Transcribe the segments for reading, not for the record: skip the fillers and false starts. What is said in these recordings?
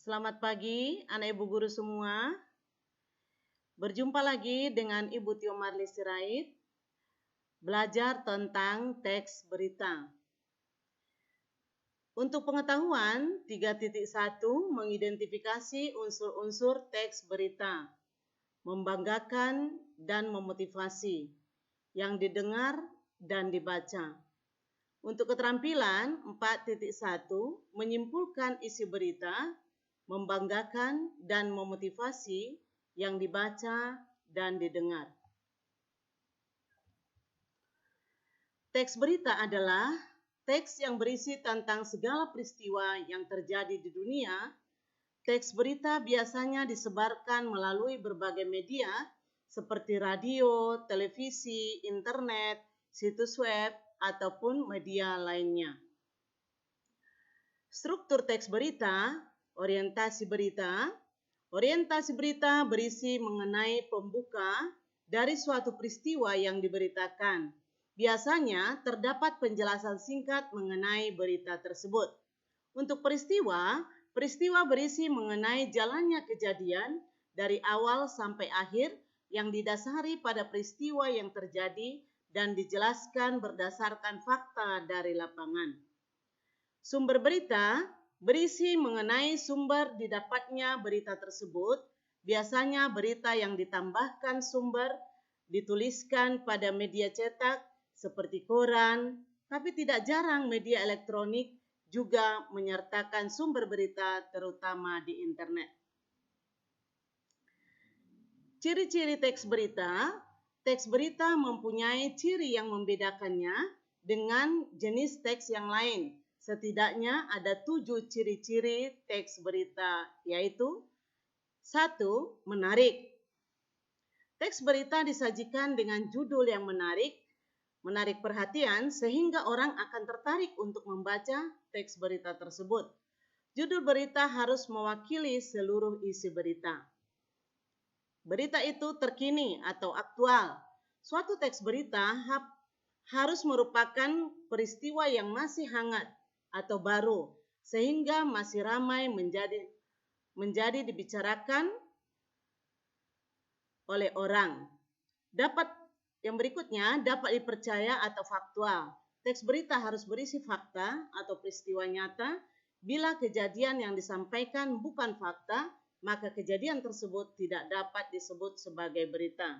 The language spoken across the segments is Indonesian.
Selamat pagi, anak ibu guru semua. Berjumpa lagi dengan Ibu Tio Marli Sirait, belajar tentang teks berita. Untuk pengetahuan, 3.1 mengidentifikasi unsur-unsur teks berita, membanggakan dan memotivasi, yang didengar dan dibaca. Untuk keterampilan 4.1 menyimpulkan isi berita, membanggakan dan memotivasi yang dibaca dan didengar. Teks berita adalah teks yang berisi tentang segala peristiwa yang terjadi di dunia. Teks berita biasanya disebarkan melalui berbagai media seperti radio, televisi, internet, situs web, ataupun media lainnya. Struktur teks berita, orientasi berita. Orientasi berita berisi mengenai pembuka dari suatu peristiwa yang diberitakan. Biasanya terdapat penjelasan singkat mengenai berita tersebut. Untuk peristiwa berisi mengenai jalannya kejadian dari awal sampai akhir yang didasari pada peristiwa yang terjadi dan dijelaskan berdasarkan fakta dari lapangan. Sumber berita berisi mengenai sumber didapatnya berita tersebut. Biasanya berita yang ditambahkan sumber dituliskan pada media cetak seperti koran, tapi tidak jarang media elektronik juga menyertakan sumber berita terutama di internet. Ciri-ciri teks berita mempunyai ciri yang membedakannya dengan jenis teks yang lain. Setidaknya ada 7 ciri-ciri teks berita, yaitu 1. Menarik. Teks berita disajikan dengan judul yang menarik perhatian sehingga orang akan tertarik untuk membaca teks berita tersebut. Judul berita harus mewakili seluruh isi berita. Berita itu terkini atau aktual. Suatu teks berita harus merupakan peristiwa yang masih hangat atau baru, sehingga masih ramai menjadi dibicarakan oleh orang. Yang berikutnya dapat dipercaya atau faktual. Teks berita harus berisi fakta atau peristiwa nyata. Bila kejadian yang disampaikan bukan fakta, maka kejadian tersebut tidak dapat disebut sebagai berita.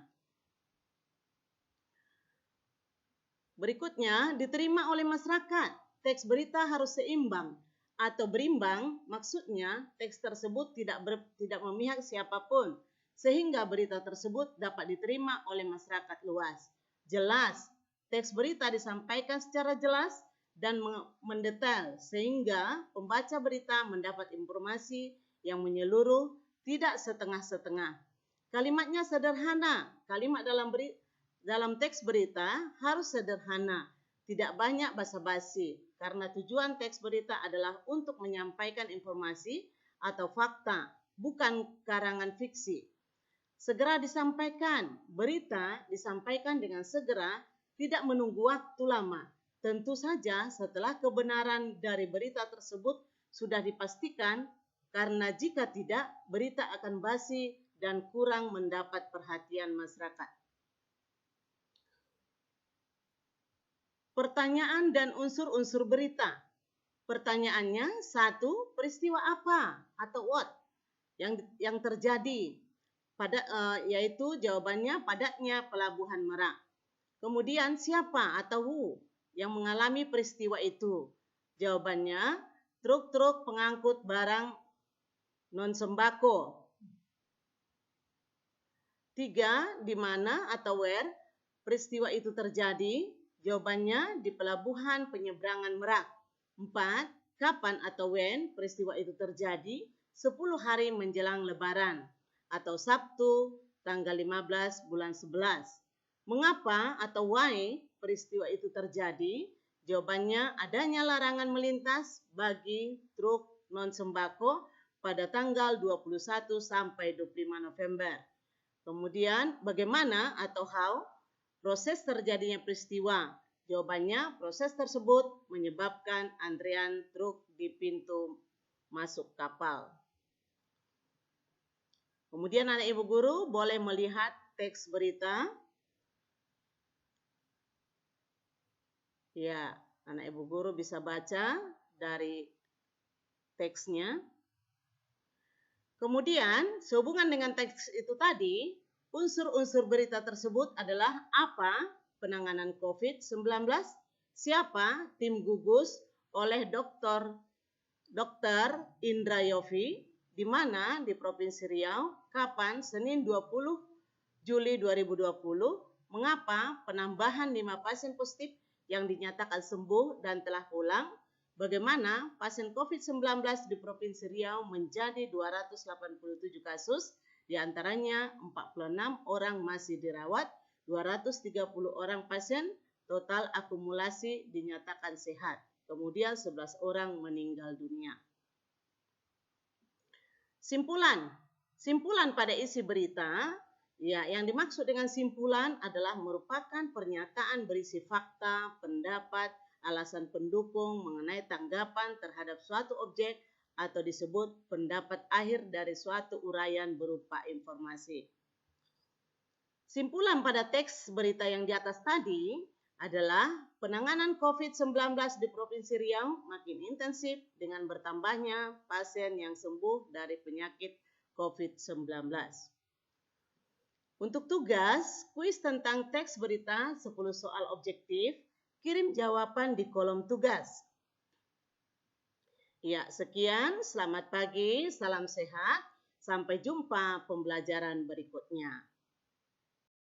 Berikutnya, diterima oleh masyarakat. Teks berita harus seimbang atau berimbang, maksudnya teks tersebut tidak memihak siapapun, sehingga berita tersebut dapat diterima oleh masyarakat luas. Jelas, teks berita disampaikan secara jelas dan mendetail, sehingga pembaca berita mendapat informasi yang menyeluruh, tidak setengah-setengah. Kalimatnya sederhana. Kalimat dalam teks berita harus sederhana, tidak banyak basa-basi, karena tujuan teks berita adalah untuk menyampaikan informasi atau fakta, bukan karangan fiksi. Segera disampaikan. Berita disampaikan dengan segera, tidak menunggu waktu lama. Tentu saja setelah kebenaran dari berita tersebut sudah dipastikan, karena jika tidak, berita akan basi dan kurang mendapat perhatian masyarakat. Pertanyaan dan unsur-unsur berita. Pertanyaannya, 1. Peristiwa apa atau what yang terjadi? Yaitu jawabannya padatnya Pelabuhan Merak. Kemudian siapa atau who yang mengalami peristiwa itu? Jawabannya truk-truk pengangkut barang non-sembako. 3. Di mana atau where peristiwa itu terjadi? Jawabannya di Pelabuhan Penyeberangan Merak. 4. Kapan atau when peristiwa itu terjadi? 10 hari menjelang Lebaran atau Sabtu tanggal 15 bulan 11. Mengapa atau why peristiwa itu terjadi? Jawabannya adanya larangan melintas bagi truk non-sembako pada tanggal 21 sampai 25 November. Kemudian bagaimana atau how proses terjadinya peristiwa? Jawabannya, proses tersebut menyebabkan antrean truk di pintu masuk kapal. Kemudian anak ibu guru boleh melihat teks berita. Ya, anak ibu guru bisa baca dari teksnya. Kemudian, sehubungan dengan teks itu tadi, unsur-unsur berita tersebut adalah apa? Penanganan COVID-19, siapa? Tim gugus oleh Dr. Indra Yofi, di mana? Di Provinsi Riau. Kapan? Senin 20 Juli 2020. Mengapa? Penambahan 5 pasien positif yang dinyatakan sembuh dan telah pulang. Bagaimana pasien COVID-19 di Provinsi Riau menjadi 287 kasus, di antaranya 46 orang masih dirawat, 230 orang pasien total akumulasi dinyatakan sehat. Kemudian 11 orang meninggal dunia. Simpulan pada isi berita, ya, yang dimaksud dengan simpulan adalah merupakan pernyataan berisi fakta, pendapat, alasan pendukung mengenai tanggapan terhadap suatu objek atau disebut pendapat akhir dari suatu uraian berupa informasi. Simpulan pada teks berita yang di atas tadi adalah penanganan COVID-19 di Provinsi Riau makin intensif dengan bertambahnya pasien yang sembuh dari penyakit COVID-19. Untuk tugas, kuis tentang teks berita 10 soal objektif, kirim jawaban di kolom tugas. Ya, sekian. Selamat pagi, salam sehat. Sampai jumpa pembelajaran berikutnya.